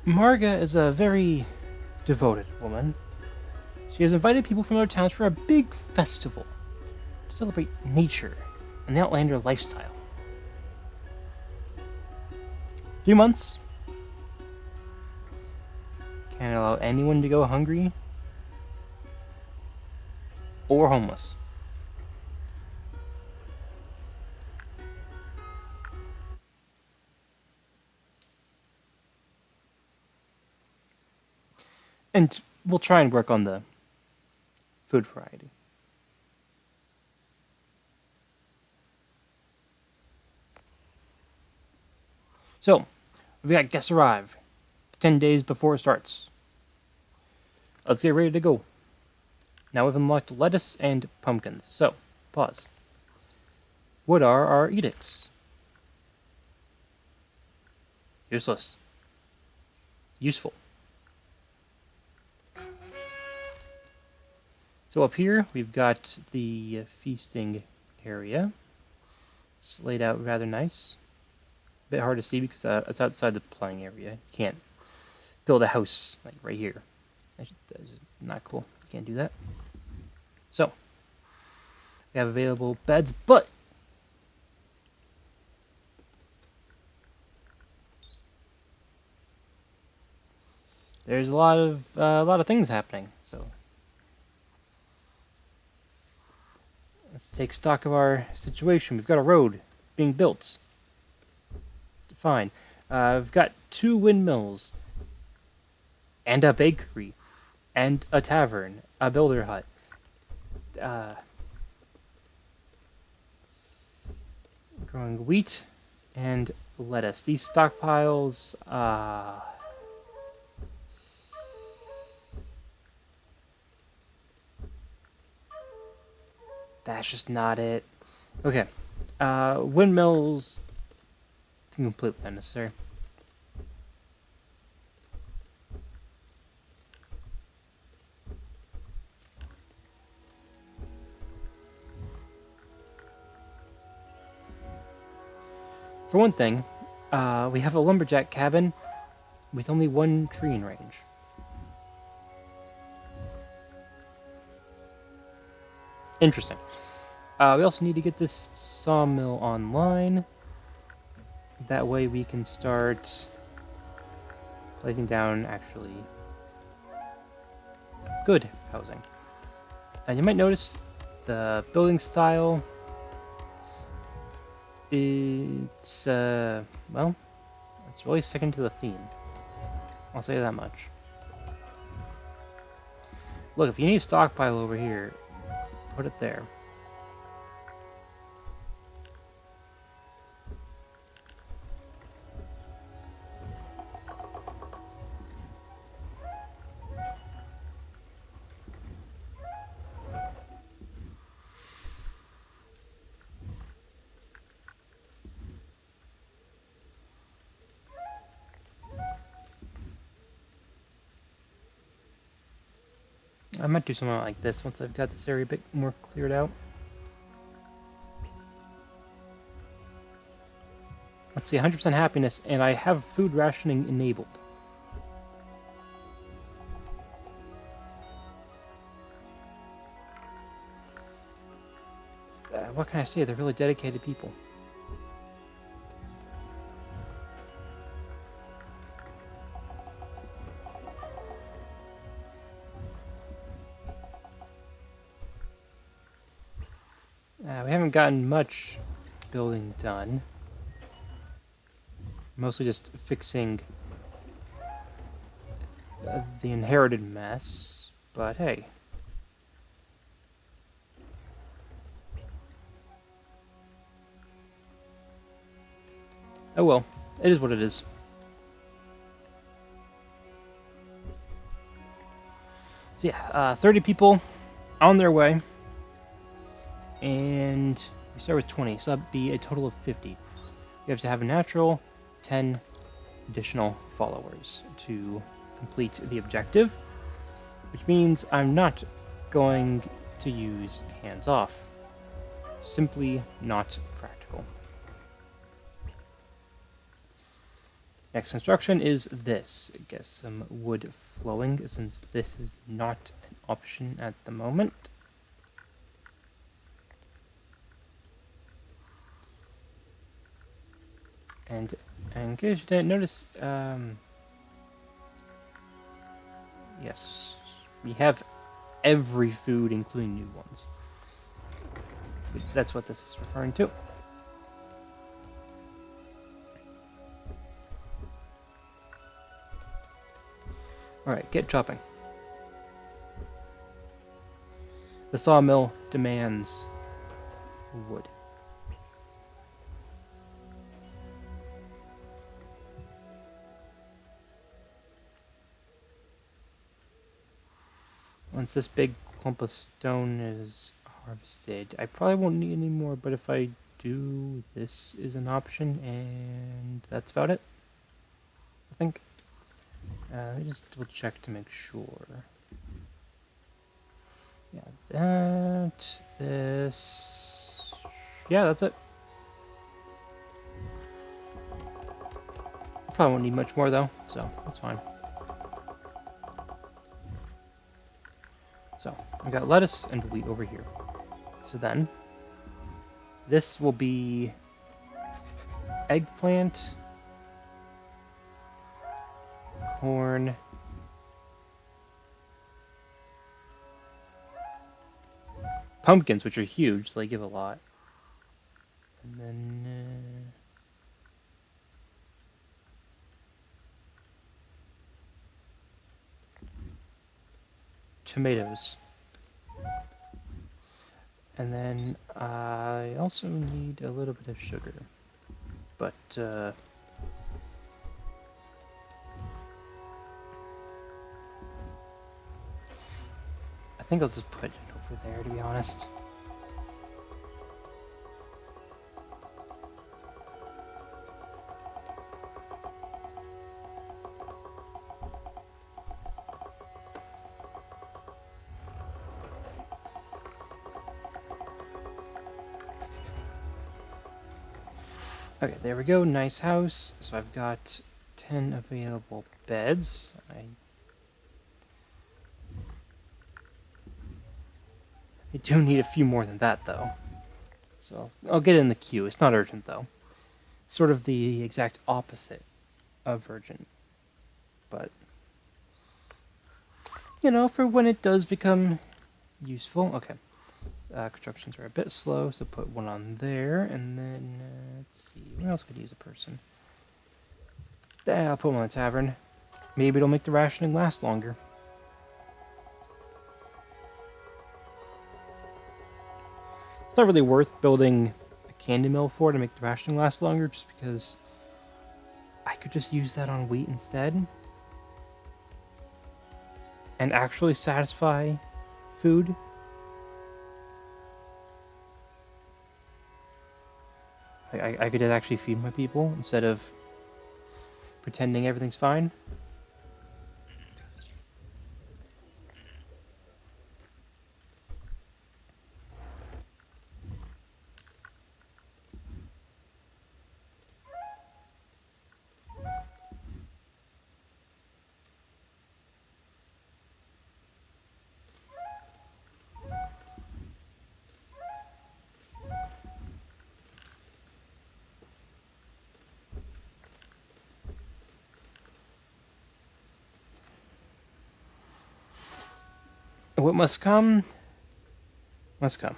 Marga is a very devoted woman. She has invited people from other towns for a big festival to celebrate nature and the Outlander lifestyle. 3 months. Can't allow anyone to go hungry or homeless. And we'll try and work on the food variety. So, we've got guests arrive 10 days before it starts. Let's get ready to go. Now we've unlocked lettuce and pumpkins. So, pause. What are our edicts? Useless. Useful. So up here, we've got the feasting area. It's laid out rather nice. A bit hard to see because it's outside the playing area. You can't build a house like right here. That's just not cool. You can't do that. So, we have available beds, but there's a lot of things happening. So let's take stock of our situation. We've got a road being built. Fine. We've got 2 windmills, and a bakery, and a tavern, a builder hut. Growing wheat and lettuce. These stockpiles, that's just not it. Okay. Windmills, completely unnecessary. For one thing, we have a lumberjack cabin with only 1 tree in range. Interesting. We also need to get this sawmill online. That way we can start placing down actually good housing. And you might notice the building style. It's well, it's really sticking to the theme. I'll say that much. Look, if you need a stockpile over here, put it there. I might do something like this once I've got this area a bit more cleared out. Let's see, 100% happiness, and I have food rationing enabled. What can I say? They're really dedicated people. We haven't gotten much building done. Mostly just fixing the inherited mess, but hey. Oh well, it is what it is. So yeah, 30 people on their way. And we start with 20, so that'd be a total of 50. We have to have a natural 10 additional followers to complete the objective, which means I'm not going to use hands off. Simply not practical. Next construction is this. Get some wood flowing, since this is not an option at the moment. And in case you didn't notice, yes, we have every food, including new ones. That's what this is referring to. Alright, get chopping. The sawmill demands wood. Once this big clump of stone is harvested, I probably won't need any more, but if I do, this is an option, and that's about it, I think. Let me just double check to make sure. Yeah, this... Yeah, that's it. Probably won't need much more, though, so that's fine. So, we got lettuce and wheat over here. So then, this will be eggplant, corn, pumpkins, which are huge, so they give a lot. And then... tomatoes. And then I also need a little bit of sugar. But, I think I'll just put it over there, to be honest. Okay, there we go. Nice house. So I've got 10 available beds. I do need a few more than that, though. So I'll get in the queue. It's not urgent, though. It's sort of the exact opposite of urgent. But, you know, for when it does become useful. Okay. Constructions are a bit slow, so put one on there, and then, let's see, where else could use a person? I'll put one on the tavern. Maybe it'll make the rationing last longer. It's not really worth building a candy mill for to make the rationing last longer, just because I could just use that on wheat instead. And actually satisfy food. I could actually feed my people instead of pretending everything's fine. What must come, must come.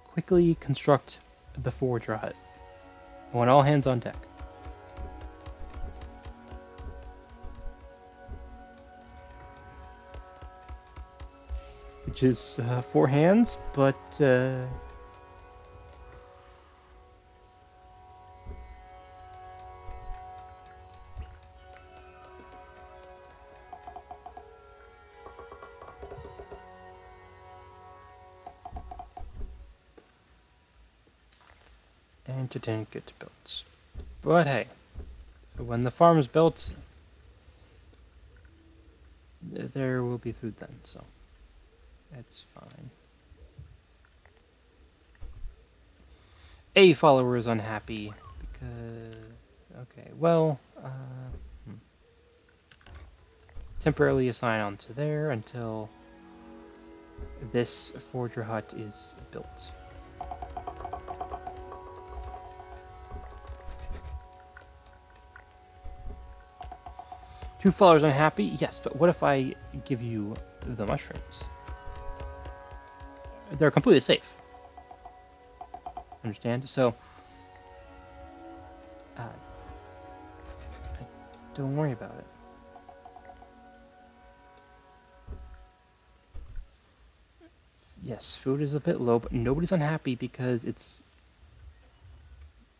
Quickly construct the forge hut. I want all hands on deck. Which is 4 hands, but and to didn't get built. But hey, when the farm's built, there will be food then, so it's fine. A follower is unhappy because... Okay, well... temporarily assign onto there until this forger hut is built. Two followers unhappy? Yes, but what if I give you the mushrooms? They're completely safe. Understand? So, don't worry about it. Yes, food is a bit low, but nobody's unhappy because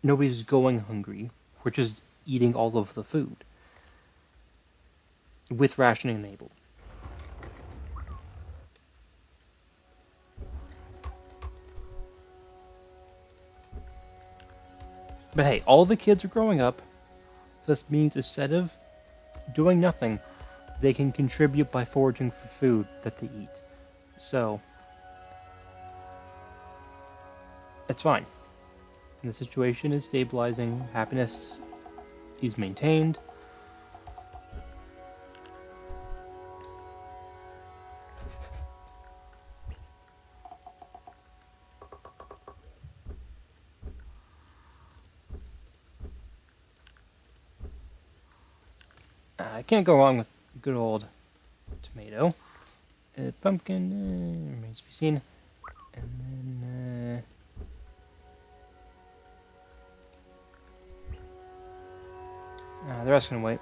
nobody's going hungry. We're just eating all of the food with rationing enabled. But hey, all the kids are growing up, so this means instead of doing nothing, they can contribute by foraging for food that they eat. So, it's fine. And the situation is stabilizing, happiness is maintained. I can't go wrong with good old tomato. Pumpkin remains to be seen. And then... the rest can wait.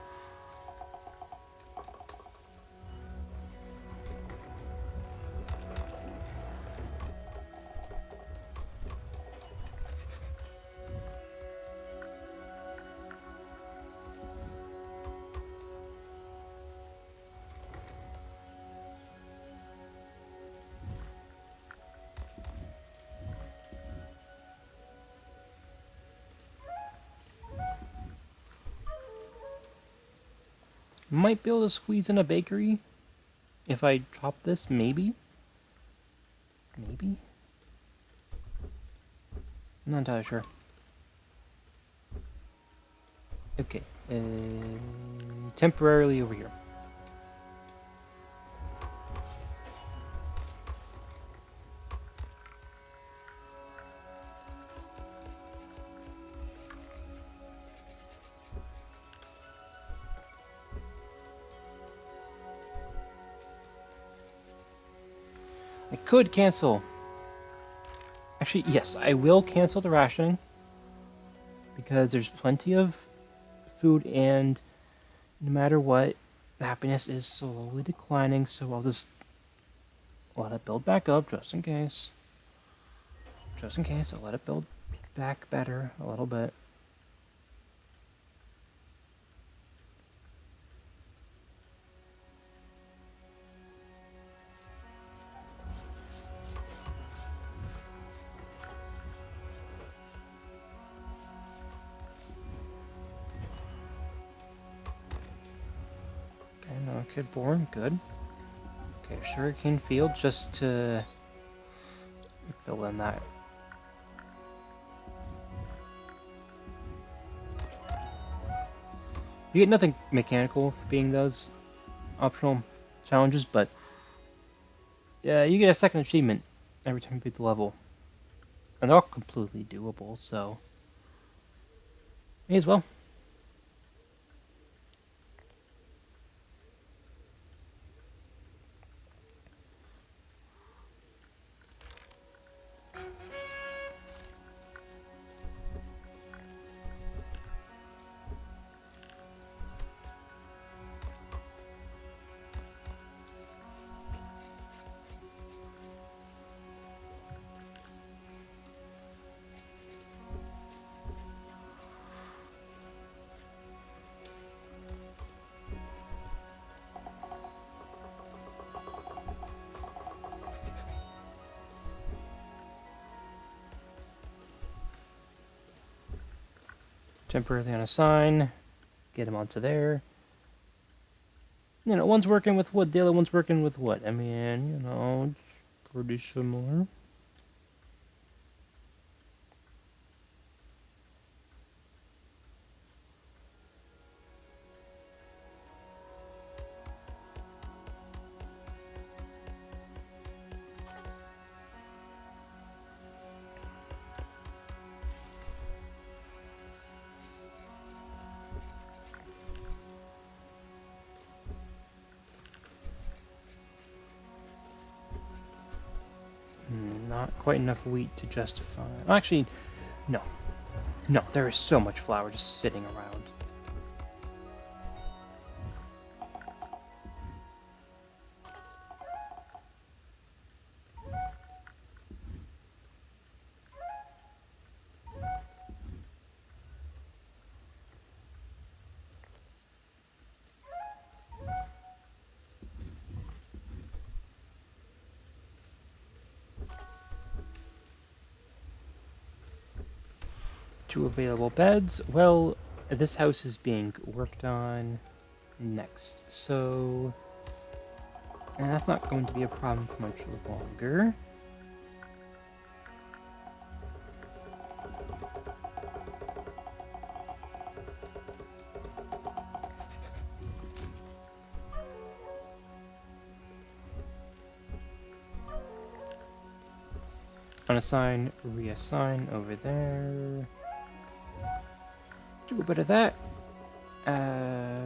Might be able to squeeze in a bakery if I chop this, maybe? Maybe? I'm not entirely sure. Okay, temporarily over here. I could cancel. Actually, yes, I will cancel the rationing because there's plenty of food, and no matter what, the happiness is slowly declining, so I'll just let it build back up just in case. Just in case, I'll let it build back better a little bit. Okay, another kid born, good. Okay, sugarcane field just to fill in that. You get nothing mechanical for being those optional challenges, but yeah, you get a second achievement every time you beat the level. And they're all completely doable, so may as well. Temporarily unassign, get him onto there. You know, one's working with wood, the other one's working with what? I mean, you know, it's pretty similar. not quite enough wheat to justify... Actually, no. No, there is so much flour just sitting around. Two available beds. Well, this house is being worked on next, so and that's not going to be a problem for much longer. Unassign, reassign over there. Do a bit of that.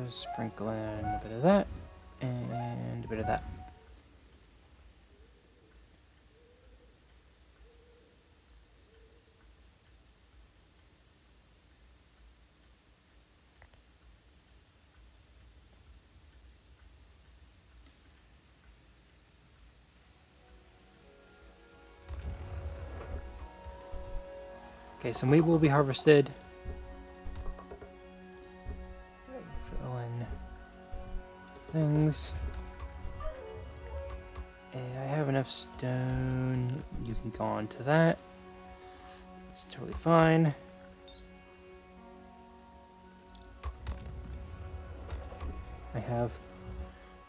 Sprinkle in a bit of that. And a bit of that. Okay, some wheat will be harvested. Fill in these things. And I have enough stone. You can go on to that. It's totally fine. I have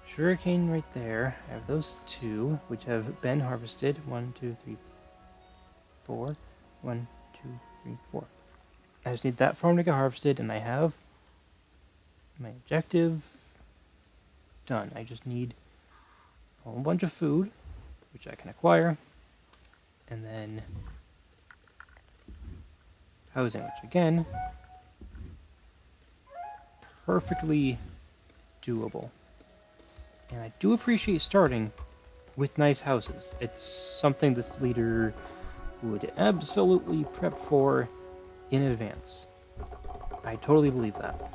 sugarcane right there. I have those two, which have been harvested. 1, 2, 3, 4. 1, 2, 3, 4. I just need that farm to get harvested, and I have my objective done. I just need a whole bunch of food, which I can acquire, and then housing, which again, perfectly doable. And I do appreciate starting with nice houses. It's something this leader would absolutely prep for in advance. I totally believe that.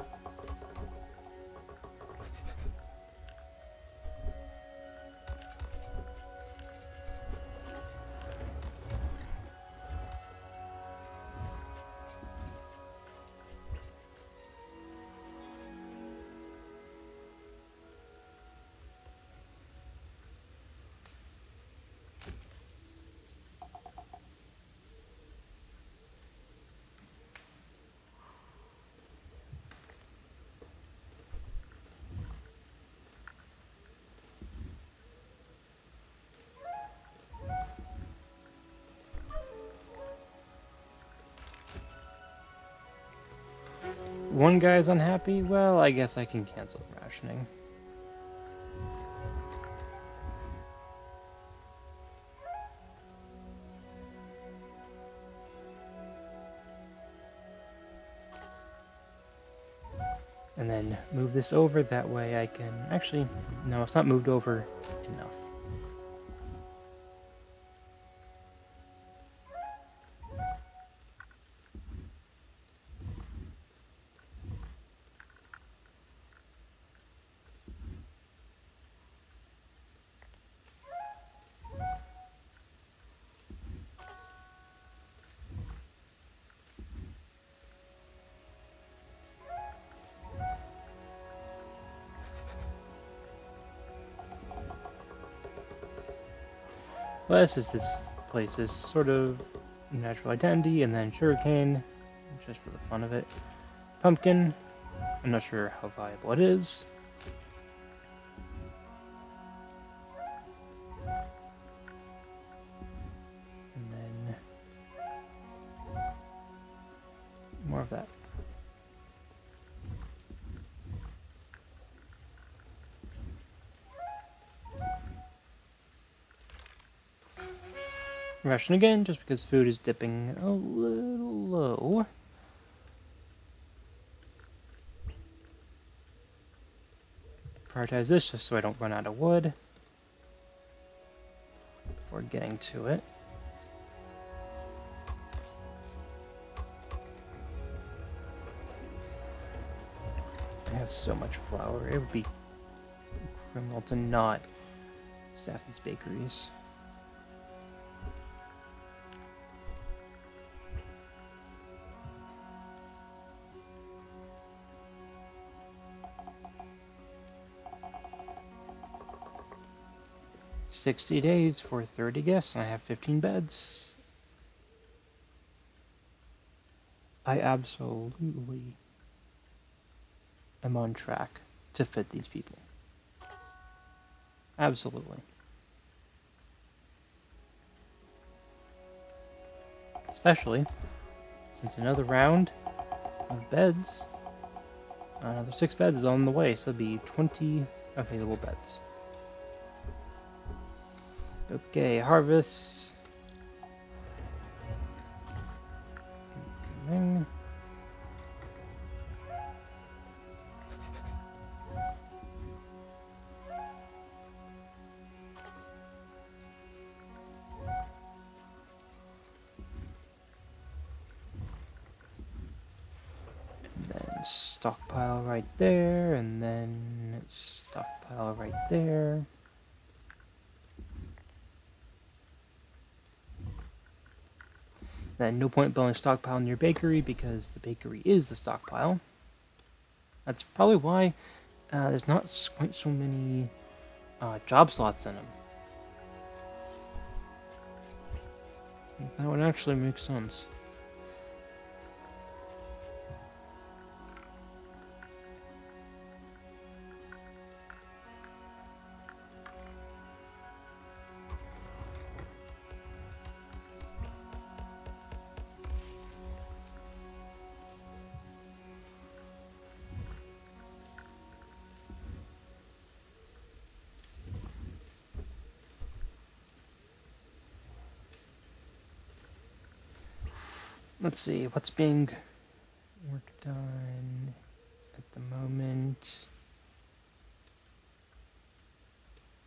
One guy's unhappy? Well, I guess I can cancel the rationing. And then move this over, that way I can... Actually, no, it's not moved over enough. Well, this place's sort of natural identity, and then sugarcane, just for the fun of it. Pumpkin, I'm not sure how valuable it is. And then more of that. Ration again, just because food is dipping a little low. Prioritize this just so I don't run out of wood before getting to it. have so much flour. It would be criminal to not staff these bakeries. $60 days for 30 guests, and I have 15 beds. I absolutely am on track to fit these people. Absolutely. Especially since another round of beds, another 6 beds is on the way, so it'll be 20 available beds. Okay, harvest. Coming. Then stockpile right there, and then stockpile right there. Then no point building a stockpile in your bakery because the bakery is the stockpile. That's probably why there's not quite so many job slots in them. That would actually make sense. Let's see, what's being worked on at the moment?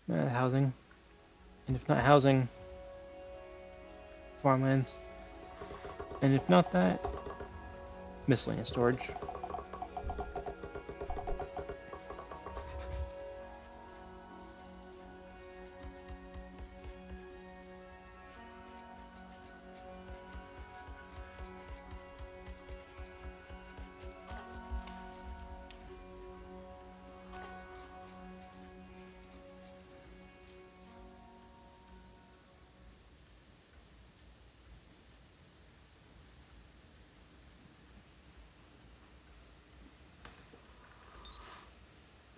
Housing. And if not housing, farmlands. And if not that, miscellaneous storage.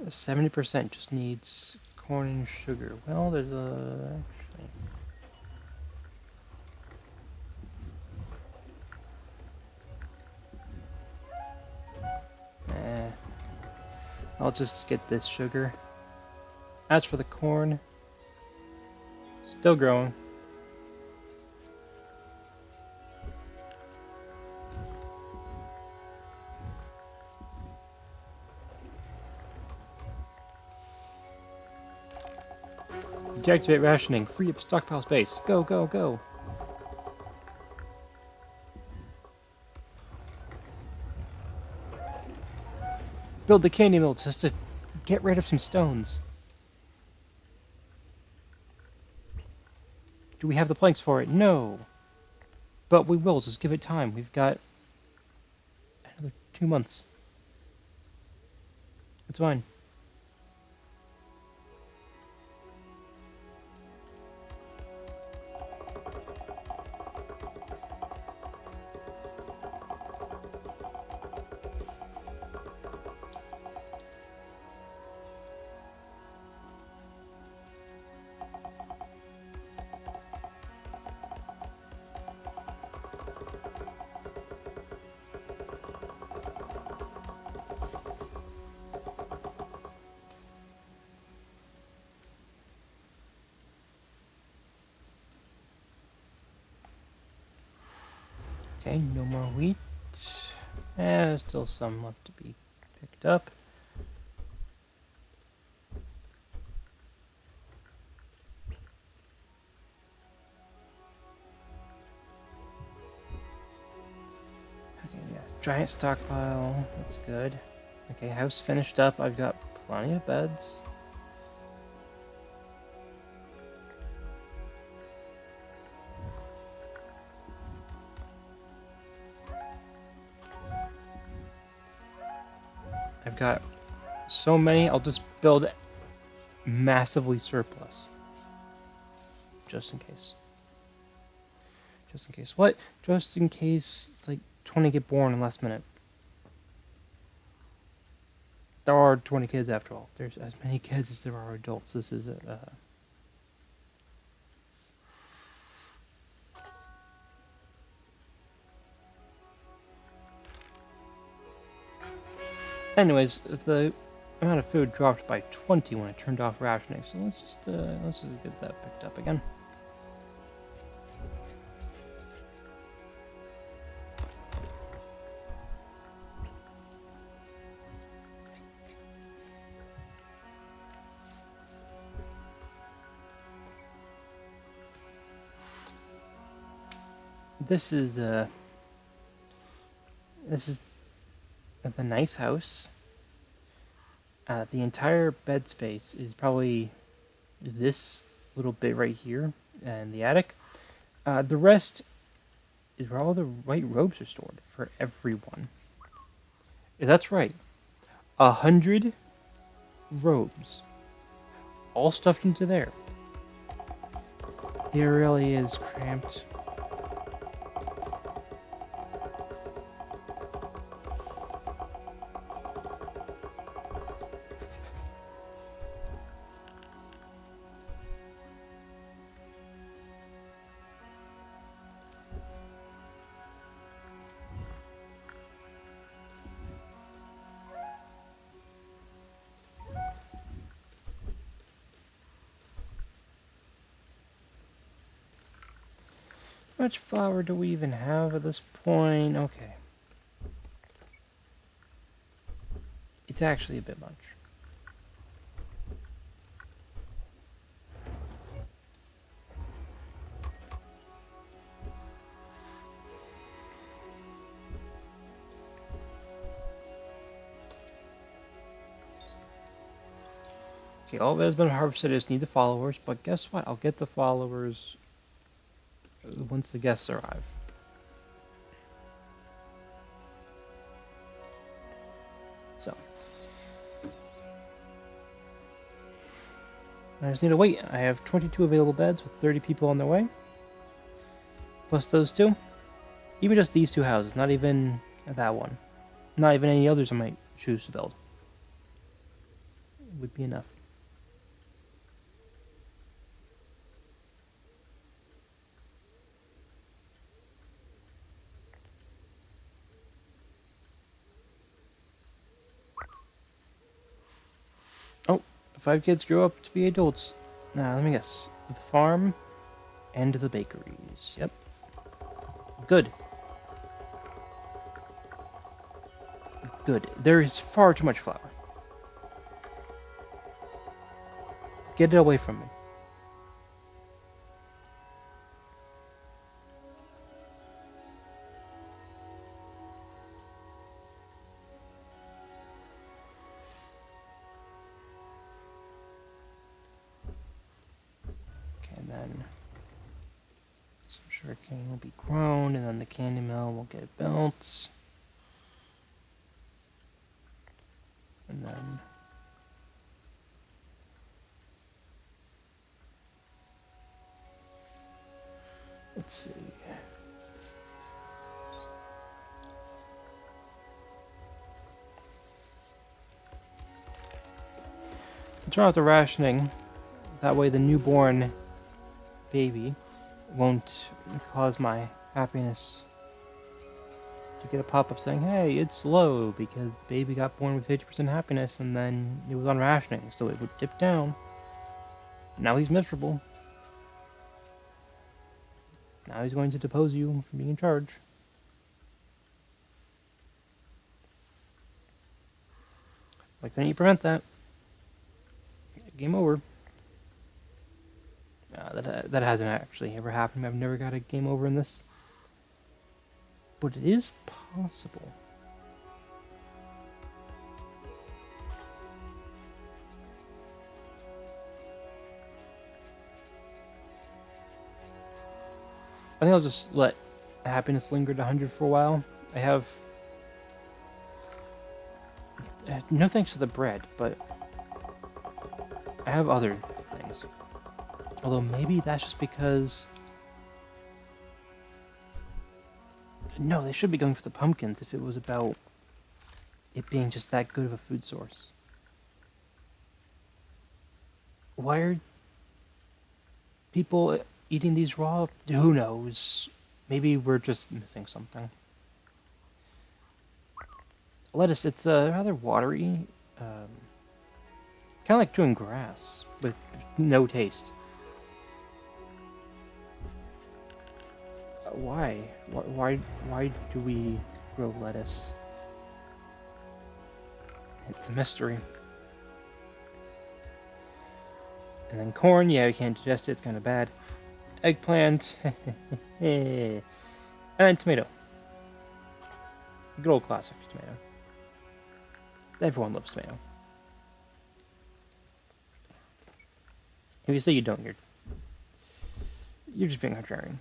Uh, 70% just needs corn and sugar. Well, there's a... actually... I'll just get this sugar. As for the corn, still growing. Deactivate rationing. Free up stockpile space. Go, go, go. Build the candy mill just to get rid of some stones. Do we have the planks for it? No. But we will. Just give it time. We've got another 2 months. It's fine. Okay, no more wheat. Still some left to be picked up. Okay, yeah, giant stockpile. That's good. Okay, house finished up. I've got plenty of beds. I've got so many, I'll just build massively surplus. Just in case. Just in case. What? Just in case, like, 20 get born in the last minute. There are 20 kids after all. There's as many kids as there are adults. This is a... Anyways, the amount of food dropped by 20 when I turned off rationing, so let's just get that picked up again. This is the nice house. The entire bed space is probably this little bit right here and the attic. The rest is where all the white robes are stored for everyone. Yeah, that's right. 100 robes, all stuffed into there. It really is cramped. How much flour do we even have at this point? Okay. It's actually a bit much. Okay, all of it has been harvested. I just need the followers, but guess what? I'll get the followers once the guests arrive. So. I just need to wait. I have 22 available beds with 30 people on their way. Plus those two. Even just these two houses, not even that one. Not even any others I might choose to build. It would be enough. Oh, 5 kids grow up to be adults. Now, let me guess. The farm and the bakeries. Yep. Good. Good. There is far too much flour. Get it away from me. Okay, and then some sugarcane will be grown, and then the candy mill will get built. And then let's see. Turn off the rationing. That way the newborn baby won't cause my happiness to get a pop-up saying, hey, it's low, because the baby got born with 50% happiness and then it was on rationing, so it would dip down. Now he's miserable. Now he's going to depose you from being in charge. Why couldn't you prevent that? Game over. That hasn't actually ever happened. I've never got a game over in this. But it is possible. I think I'll just let happiness linger at 100 for a while. I have... no thanks for the bread, but I have other things. Although maybe that's just because... No, they should be going for the pumpkins if it was about it being just that good of a food source. Why are people eating these raw? Who knows? Maybe we're just missing something. Lettuce, it's rather watery. Kind of like chewing grass with no taste. Why? Why do we grow lettuce? It's a mystery. And then corn, yeah, we can't digest it, it's kind of bad. Eggplant, and tomato. Good old classic tomato. Everyone loves tomato. If you say you don't, you're just being contrarian.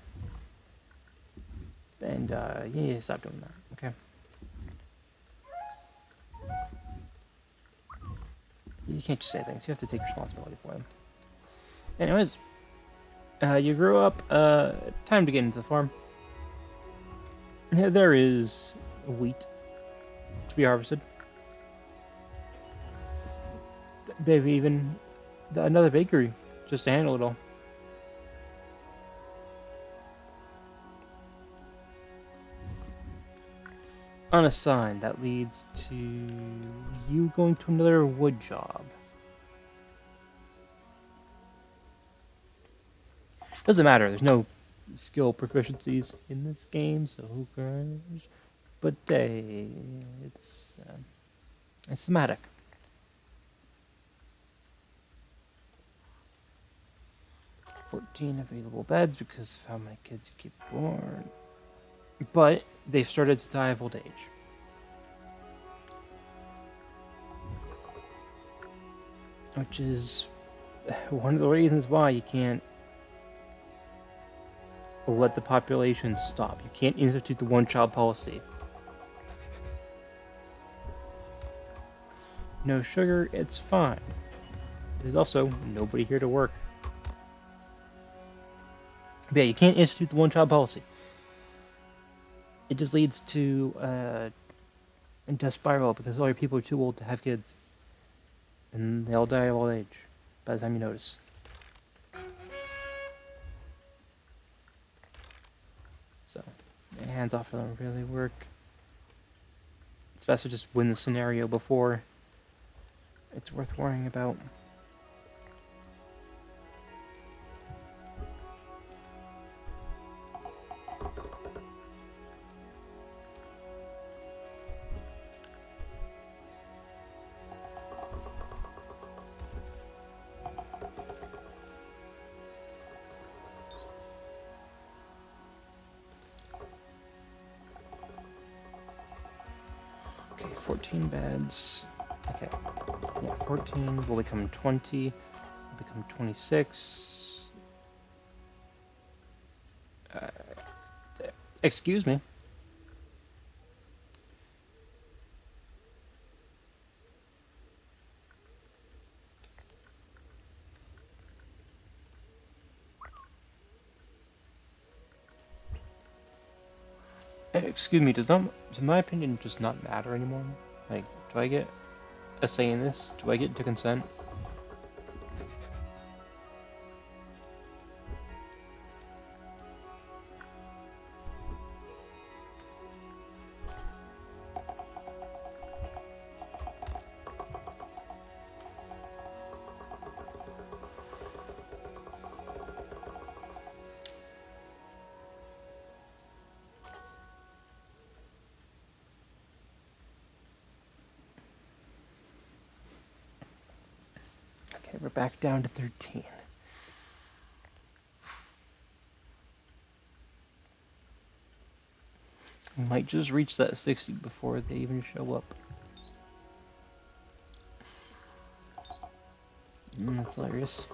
And you need to stop doing that, okay? You can't just say things, you have to take responsibility for them. Anyways, you grew up, time to get into the farm. There is wheat to be harvested. Maybe even another bakery, just to handle it all. On a sign that leads to you going to another wood job. Doesn't matter, there's no skill proficiencies in this game, so who cares? But it's thematic. "14 available beds because of how my kids get born. But they've started to die of old age. Which is one of the reasons why you can't let the population stop. You can't institute the one-child policy. No sugar, it's fine. There's also nobody here to work. But yeah, you can't institute the one-child policy. It just leads to a death spiral because all your people are too old to have kids. And they all die of old age by the time you notice. So, hands off don't really work. It's best to just win the scenario before it's worth worrying about. Okay, 14 beds. Okay, yeah, 14 will become 20, will become 26. Excuse me. Excuse me, does my opinion just not matter anymore? Like, do I get a say in this? Do I get to consent? Okay, we're back down to 13. We might just reach that 60 before they even show up. That's hilarious.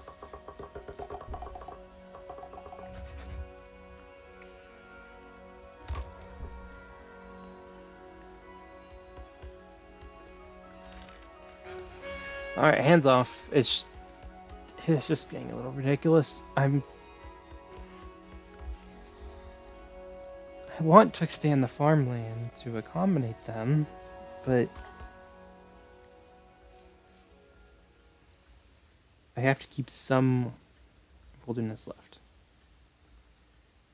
All right, hands off. It's just getting a little ridiculous. I want to expand the farmland to accommodate them, but I have to keep some wilderness left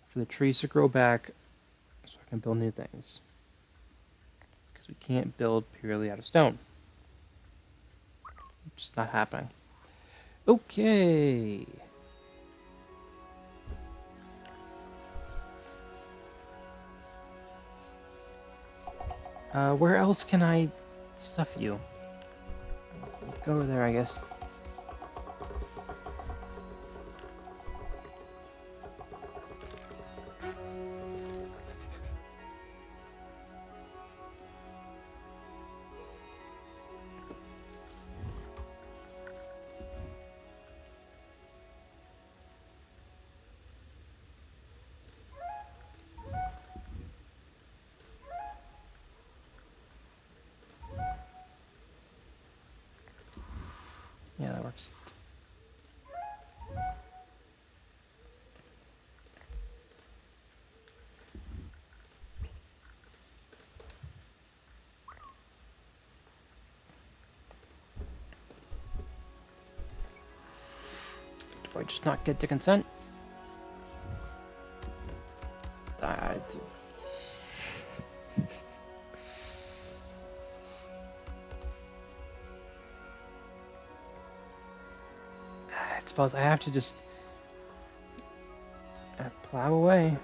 for the trees to grow back so I can build new things. Because we can't build purely out of stone. It's just not happening. Okay. Where else can I stuff you? Go over there, I guess. Yeah, that works. Do I just not get to consent? I suppose I have to just plow away.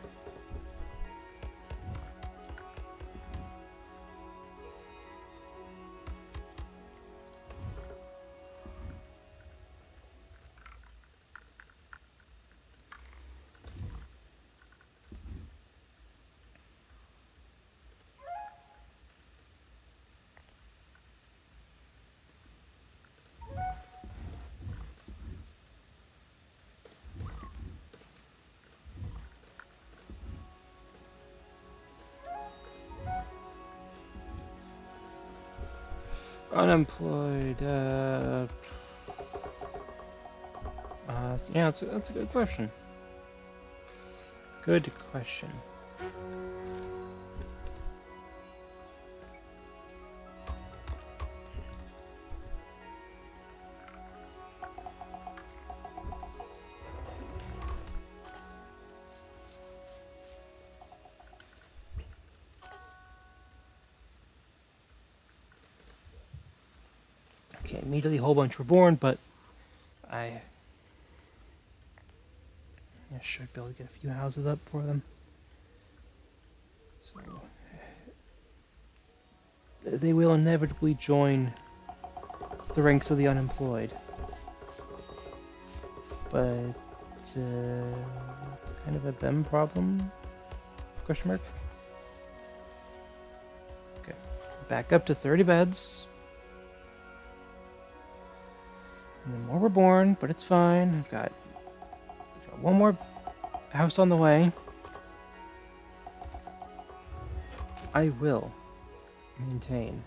Unemployed. Yeah, that's a good question. Good question. Okay, immediately a whole bunch were born, but I should be able to get a few houses up for them. So they will inevitably join the ranks of the unemployed. But it's kind of a them problem? Question mark. Okay, back up to 30 beds. And then more were born, but it's fine. I've got one more house on the way. I will maintain.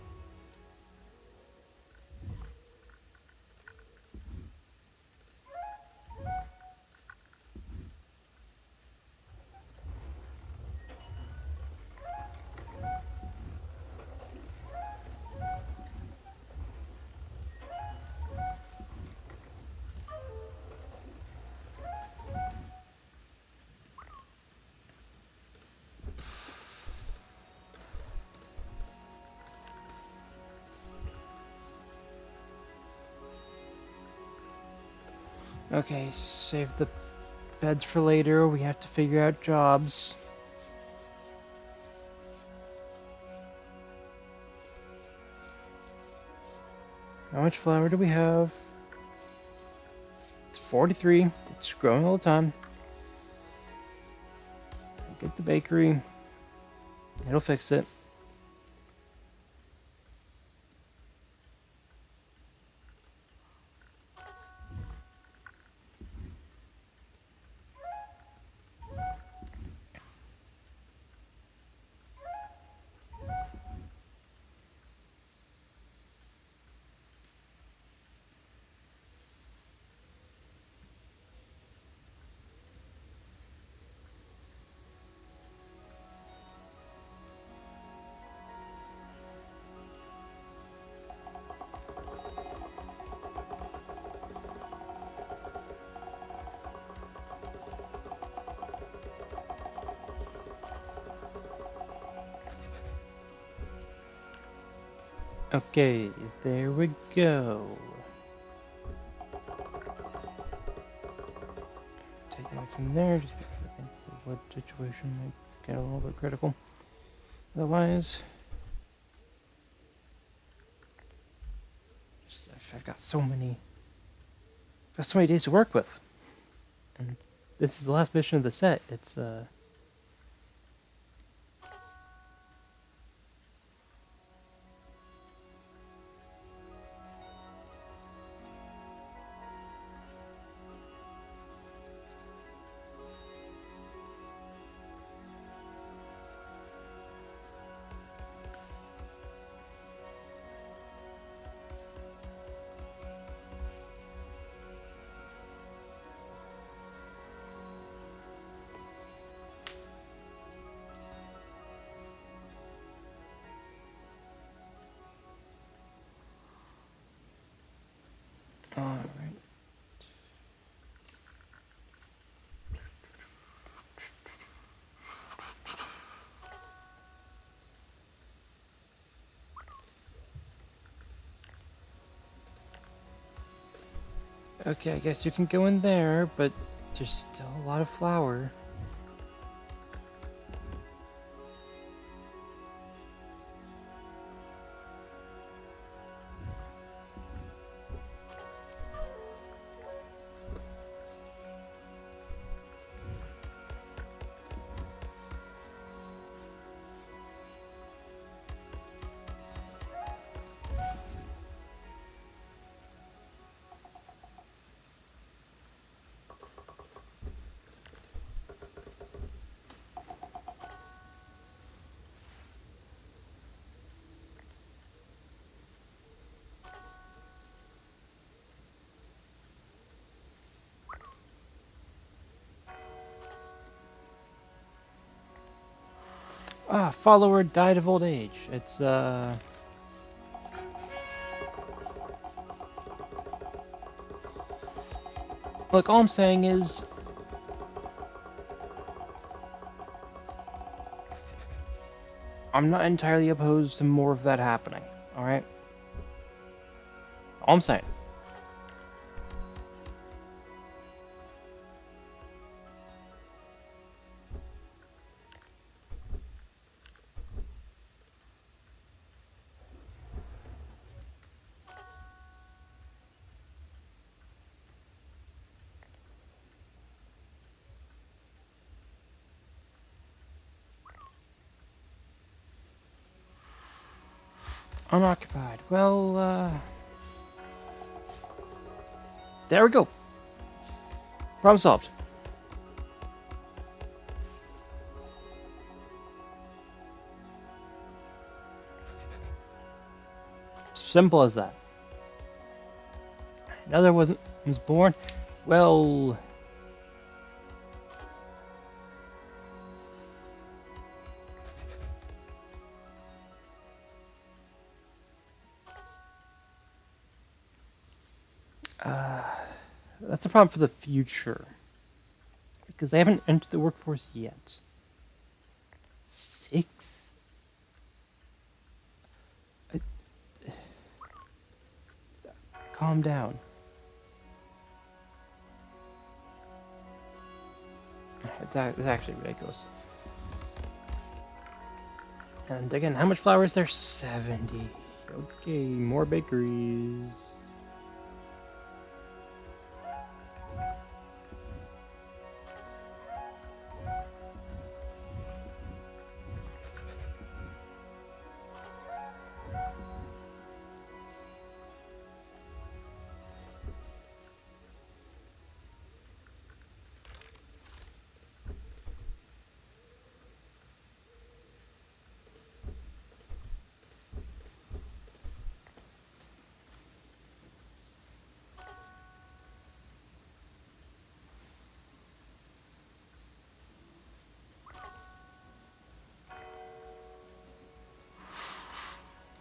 Okay, save the beds for later. We have to figure out jobs. How much flour do we have? It's 43. It's growing all the time. Get the bakery. It'll fix it. Okay, there we go. Take that from there, just because I think the wood situation might get a little bit critical. Otherwise, I've got so many days to work with, and this is the last mission of the set. It's all right. Okay, I guess you can go in there, but there's still a lot of flour. Ah, follower died of old age. It's look, all I'm saying is I'm not entirely opposed to more of that happening. All right? All I'm saying. Unoccupied. Well, there we go. Problem solved. Simple as that. Another was born. Well, that's a problem for the future because they haven't entered the workforce yet. 6. Calm down. It's actually ridiculous. And again, how much flour is there? 70. Okay, more bakeries.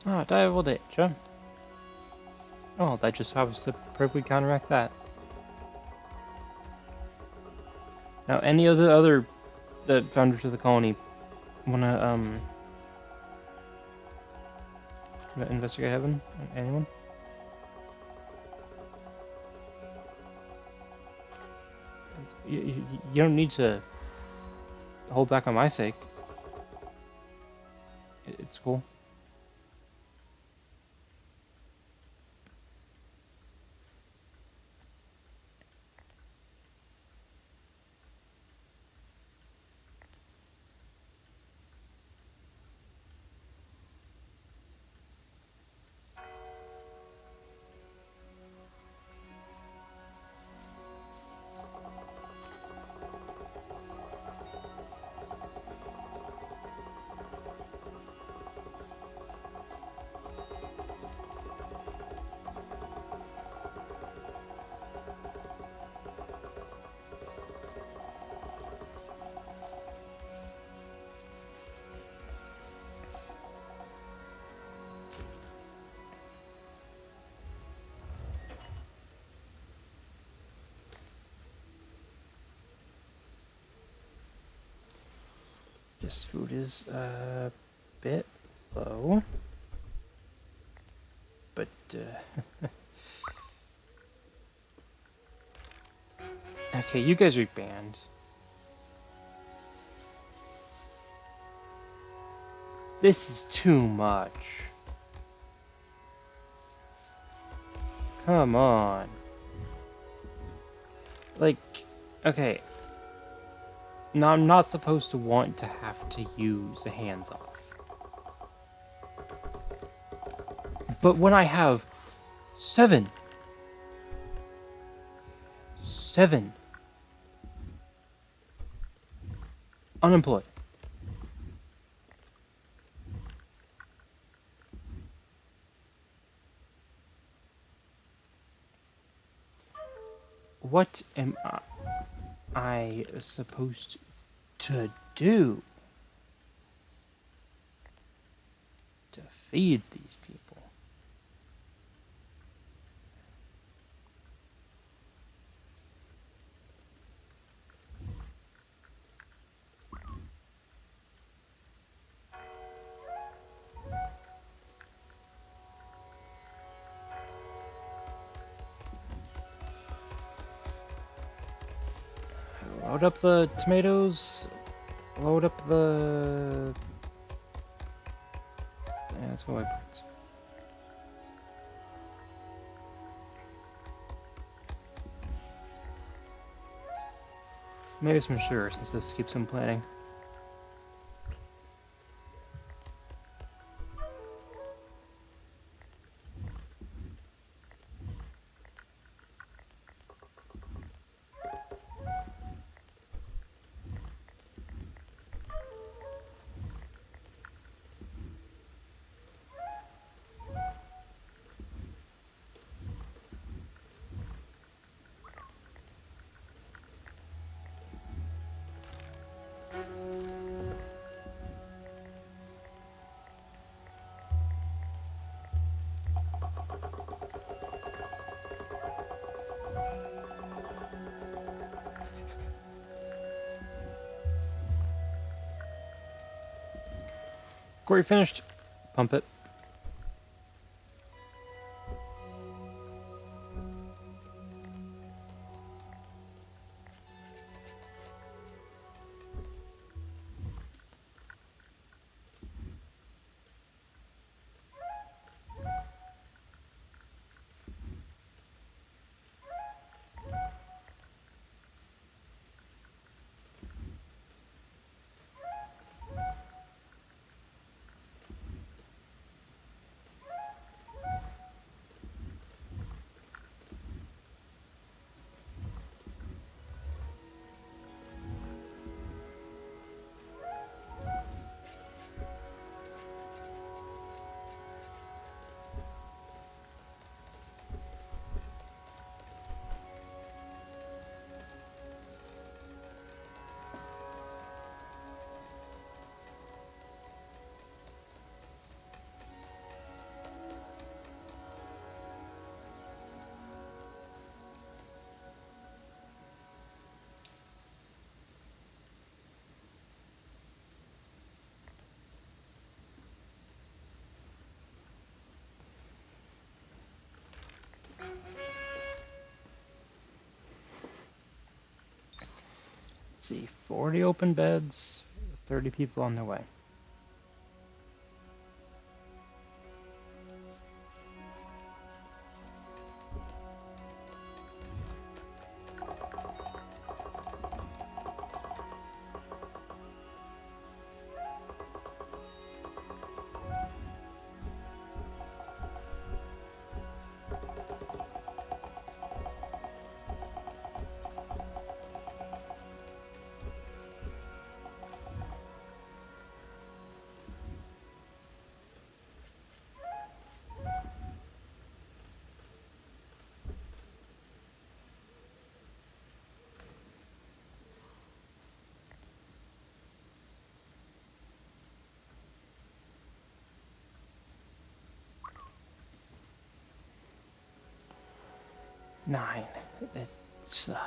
Ah, die of old age, huh? Oh, that just happens to perfectly counteract that. Now, any of the other founders of the colony wanna Investigate heaven? Anyone? You don't need to hold back on my sake. It's cool. Yes, food is a bit low, but okay, you guys are banned. This is too much. Come on. Like, okay. Now I'm not supposed to want to have to use the hands off. But when I have 7 unemployed, what am I supposed to do to feed these people? Load up the tomatoes. Load up the... Yeah, let's go like that. Maybe some sugar, since this keeps him planning. Corey finished. Pump it. see, 40 open beds, 30 people on their way. Nine. It's 9.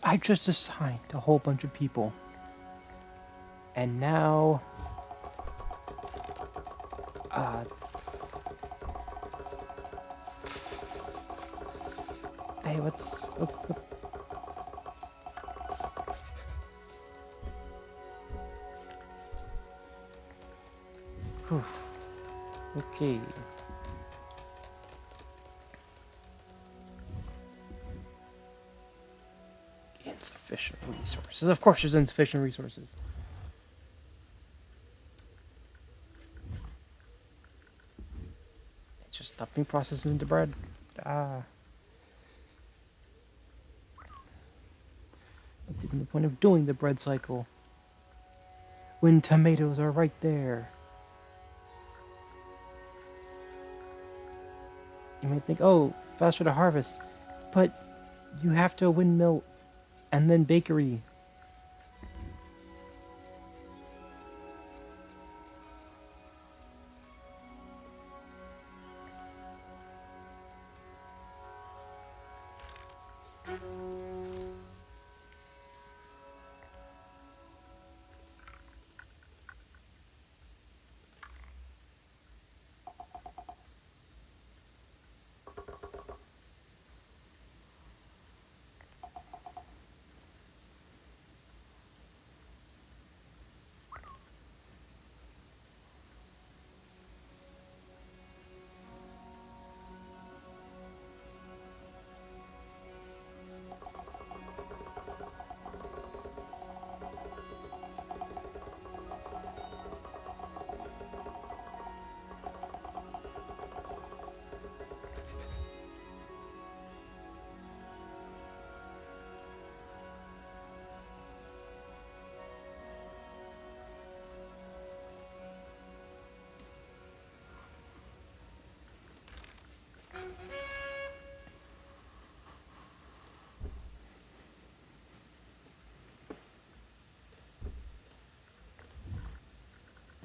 I just assigned a whole bunch of people. And now... hey, what's the... Whew. Okay. Insufficient resources. Of course there's insufficient resources. It's just stuffing processed into bread. What's even the point of doing the bread cycle when tomatoes are right there? You might think, oh, faster to harvest, but you have to windmill and then bakery.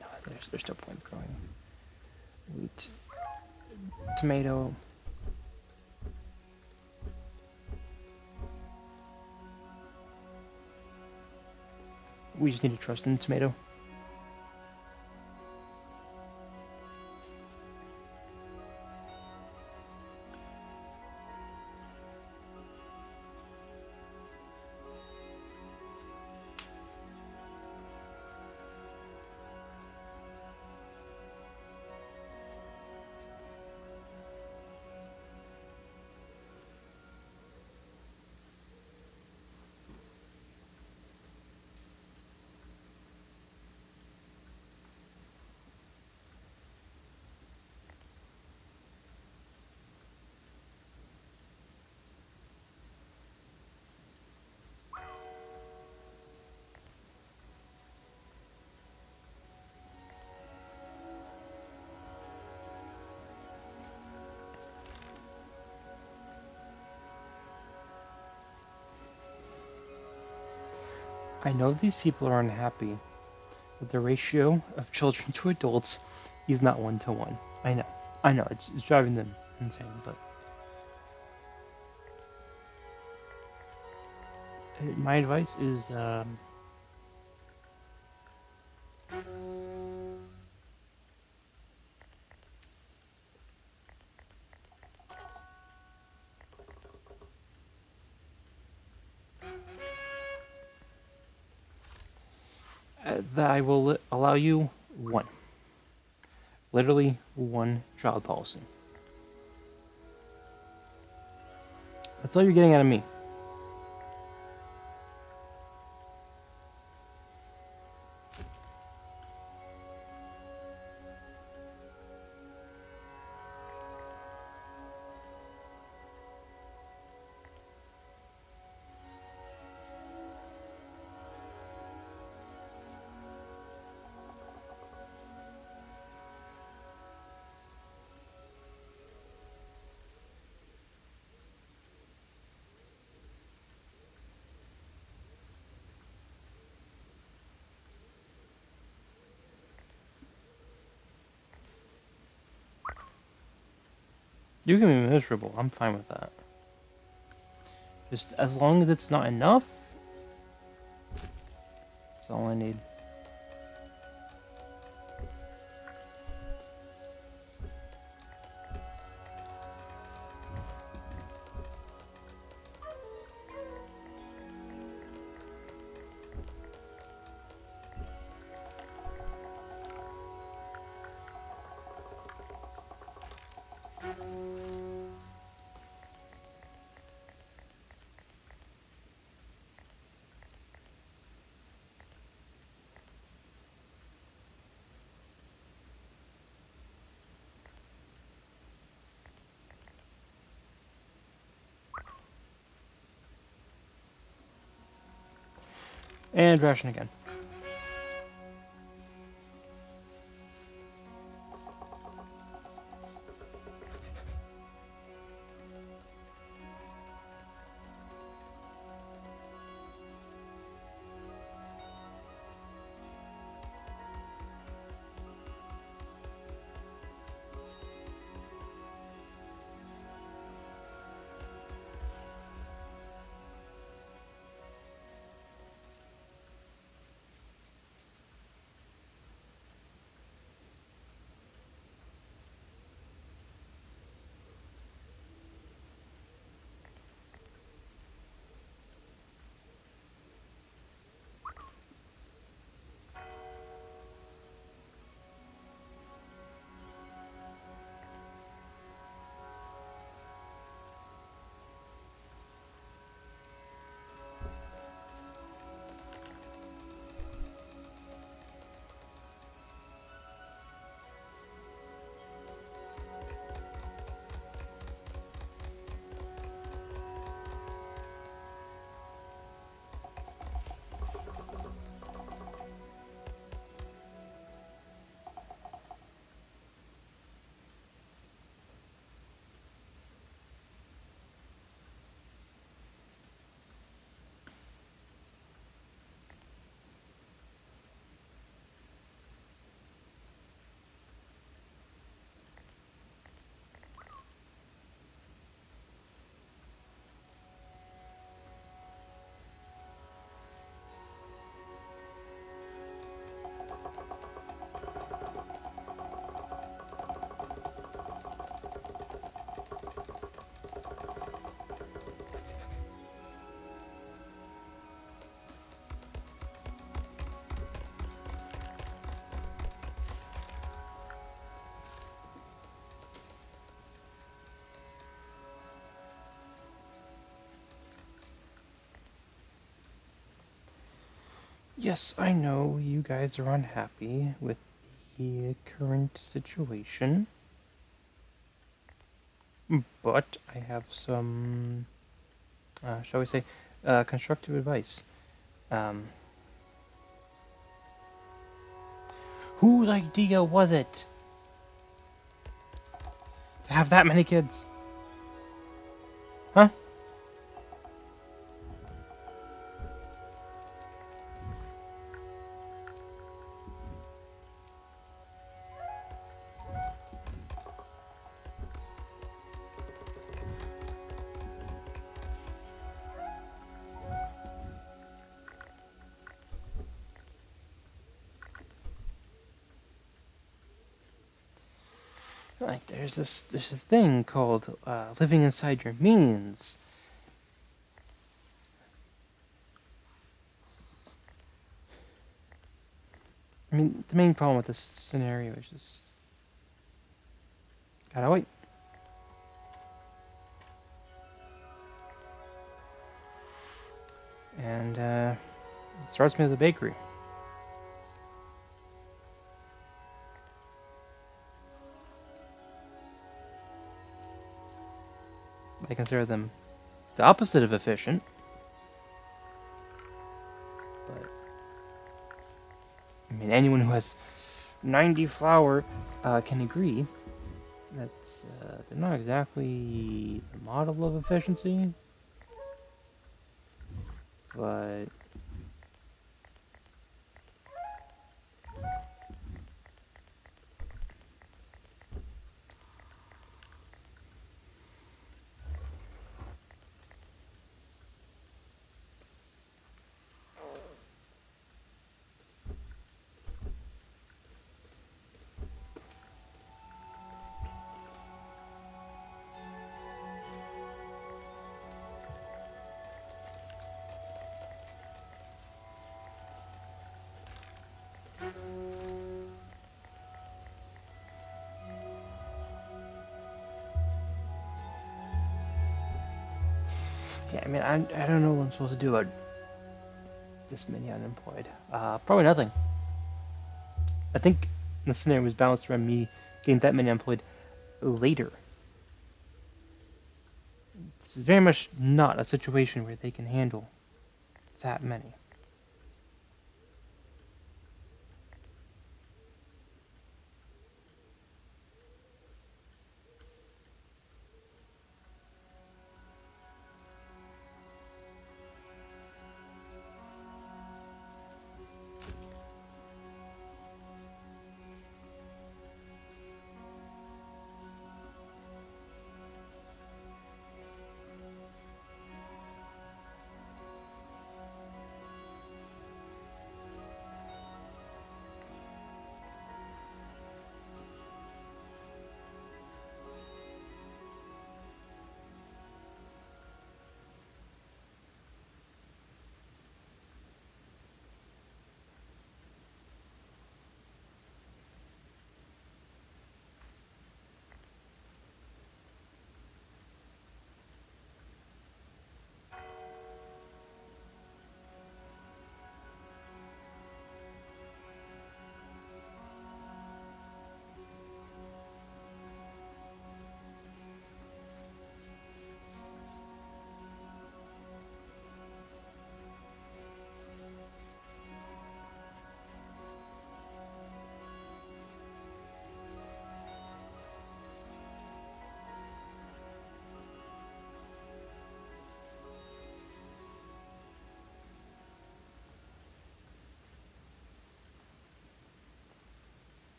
No, there's no point growing wheat, tomato. We just need to trust in the tomato. I know these people are unhappy that the ratio of children to adults is not 1-to-1. I know, it's driving them insane, but my advice is that I will allow you one. Literally one child policy. That's all you're getting out of me. You can be miserable. I'm fine with that. Just as long as it's not enough, that's all I need. And ration again. Yes, I know you guys are unhappy with the current situation, but I have some, shall we say, constructive advice. Um, whose idea was it to have that many kids? Huh? Like there's this thing called living inside your means. I mean, the main problem with this scenario is just gotta wait. And it starts me at the bakery. I consider them the opposite of efficient. But I mean, anyone who has 90 flour can agree that they're not exactly the model of efficiency. But yeah, I mean, I don't know what I'm supposed to do about this many unemployed. Probably nothing. I think the scenario was balanced around me getting that many unemployed later. This is very much not a situation where they can handle that many.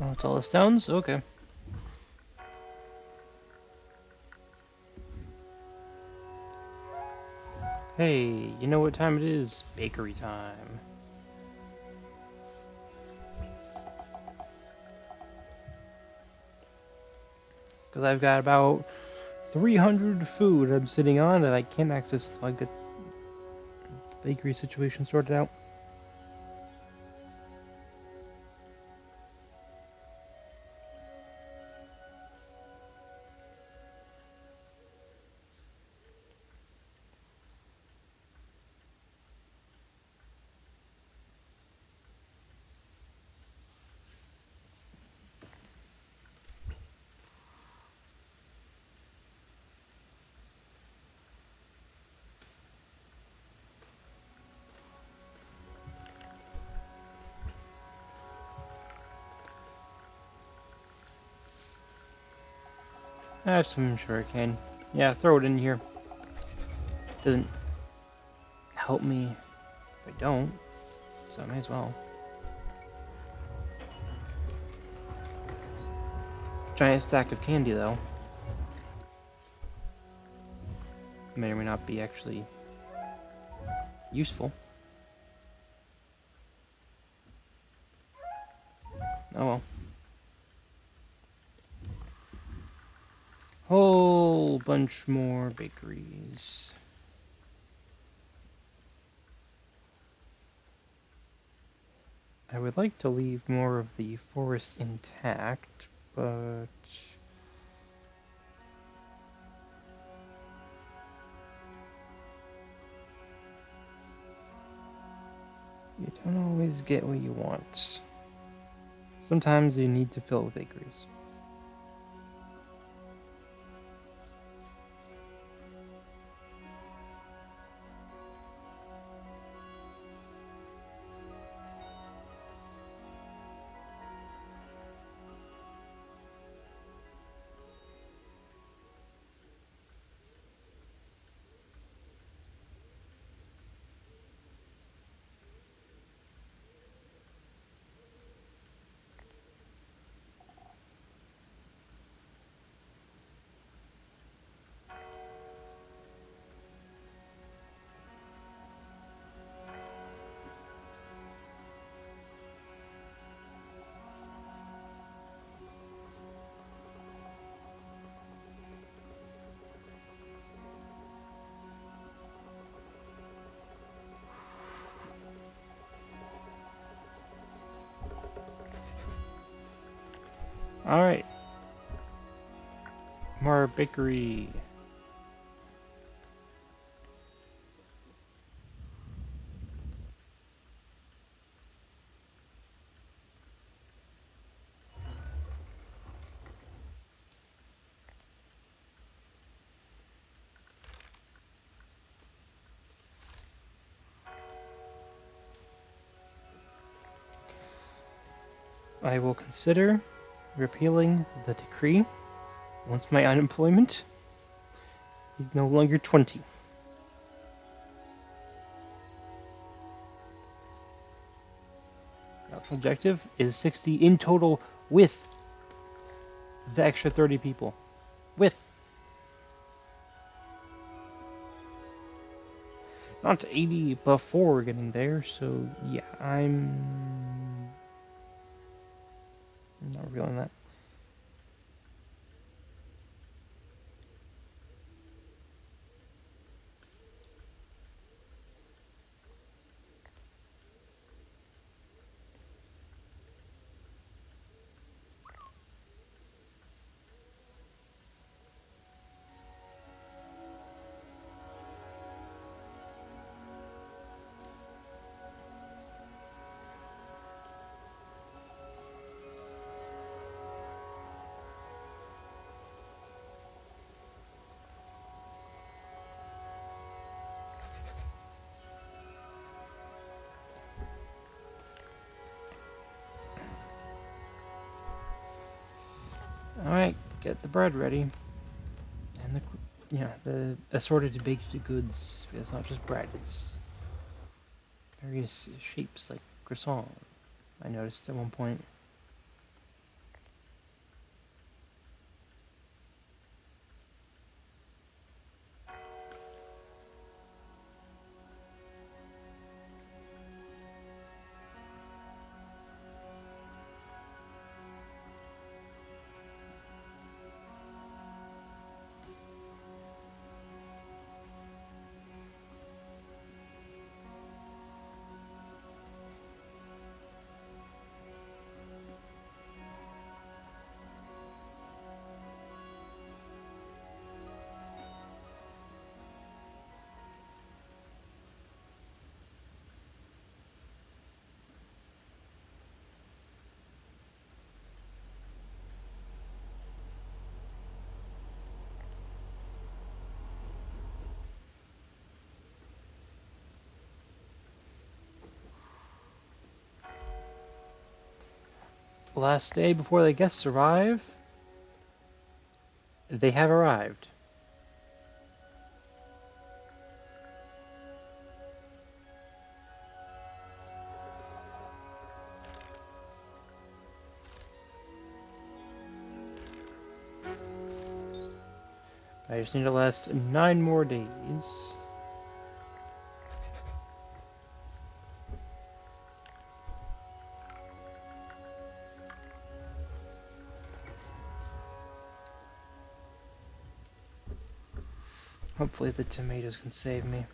Oh, it's all the stones? Okay. Hey, you know what time it is? Bakery time. Because I've got about 300 food I'm sitting on that I can't access until I get the bakery situation sorted out. I have some sugarcane. Yeah, throw it in here. Doesn't help me if I don't, so I may as well. Giant stack of candy, though. May or may not be actually Useful. Oh well. Whole bunch more bakeries. I would like to leave more of the forest intact, but you don't always get what you want. Sometimes you need to fill it with bakeries. Alright. More bakery. I will consider repealing the decree once my unemployment is no longer 20. Objective is 60 in total with the extra 30 people. With. Not 80 before getting there, so yeah, I'm not revealing that. Alright, get the bread ready. And the assorted baked goods. It's not just bread, it's various shapes like croissant. I noticed at one point. Last day before the guests arrive. They have arrived. I just need to last 9 more days. Hopefully the tomatoes can save me.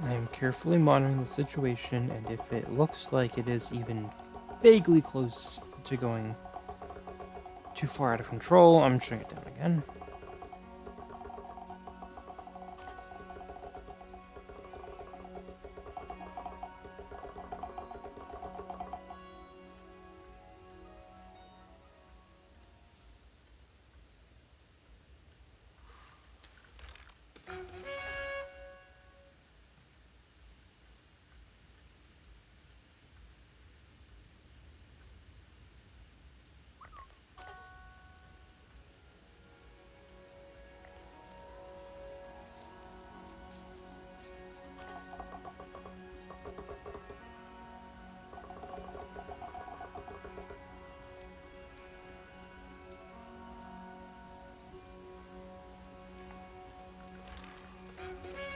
I am carefully monitoring the situation, and if it looks like it is even vaguely close to going too far out of control, I'm shutting it down again.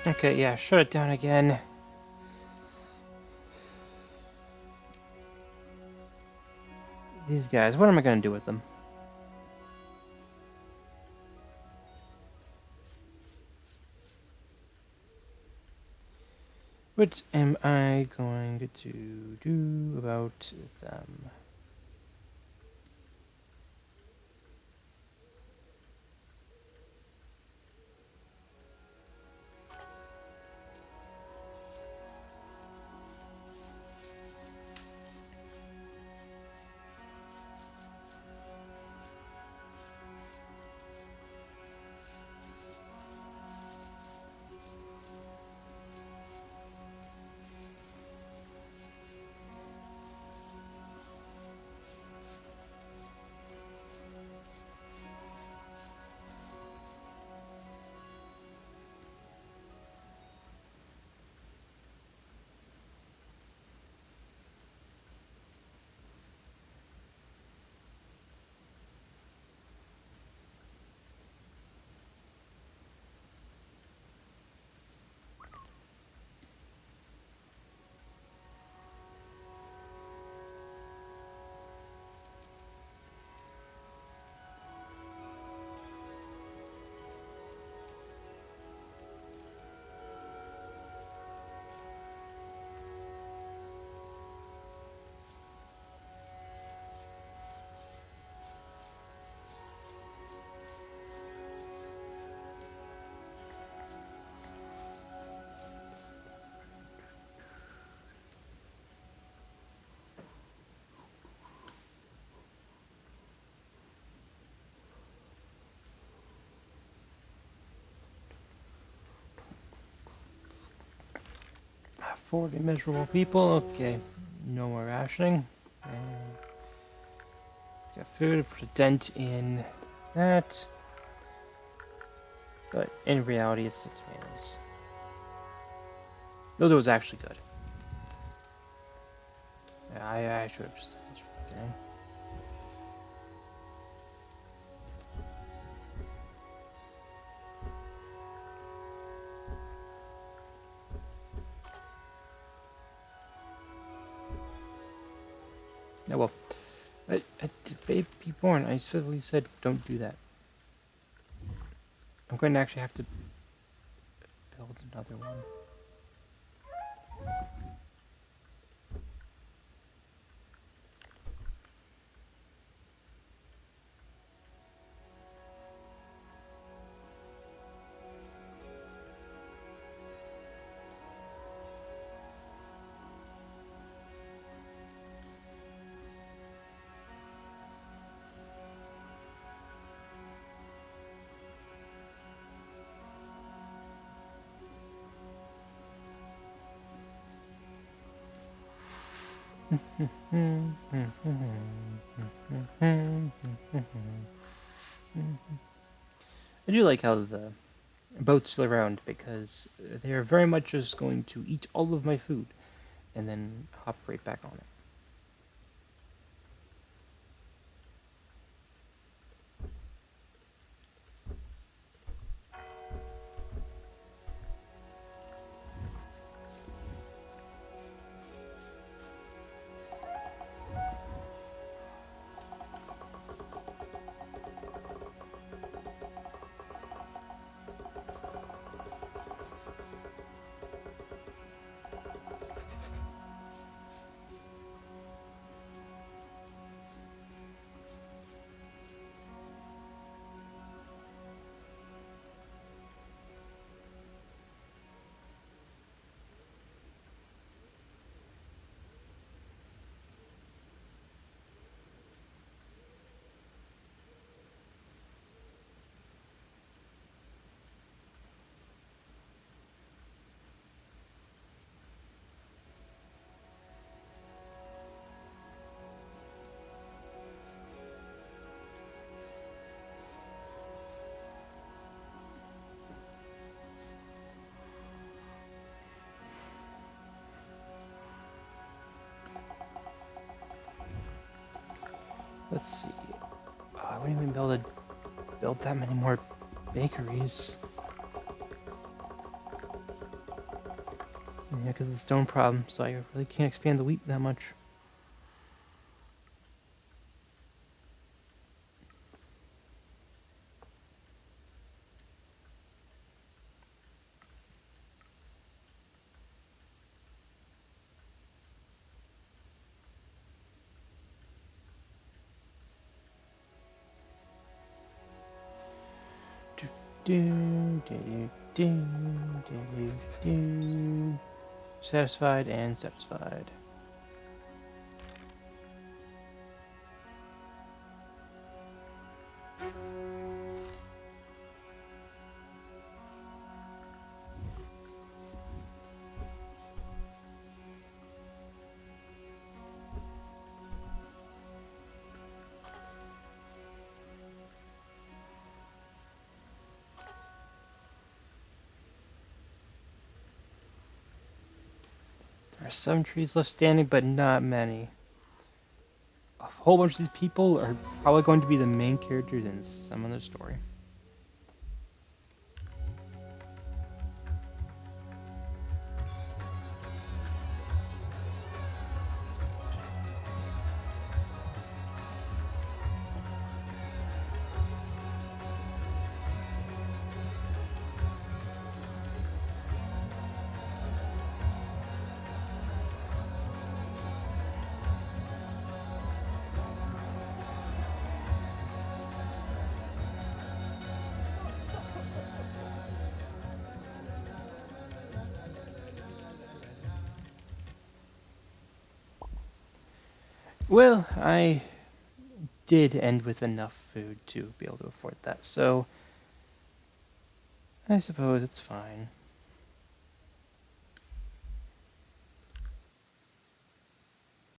Okay, yeah, shut it down again. These guys, what am I going to do with them? What am I going to do about them? Ah, 40 miserable people, okay. No more rationing. Got food, put a dent in that. But in reality, it's the tomatoes. Though it was actually good. Yeah, I should have just said this from the beginning. Yeah, well, to babe be born, I specifically said don't do that. I'm going to actually have to build another one. I do like how the boats still around because they are very much just going to eat all of my food and then hop right back on it. Let's see. Oh, I wouldn't even be able to build that many more bakeries. Yeah, because of the stone problem, so I really can't expand the wheat that much. Do, do, do, do, do. Satisfied and satisfied. There are some trees left standing, but not many. A whole bunch of these people are probably going to be the main characters in some other story. Well, I did end with enough food to be able to afford that, so I suppose it's fine.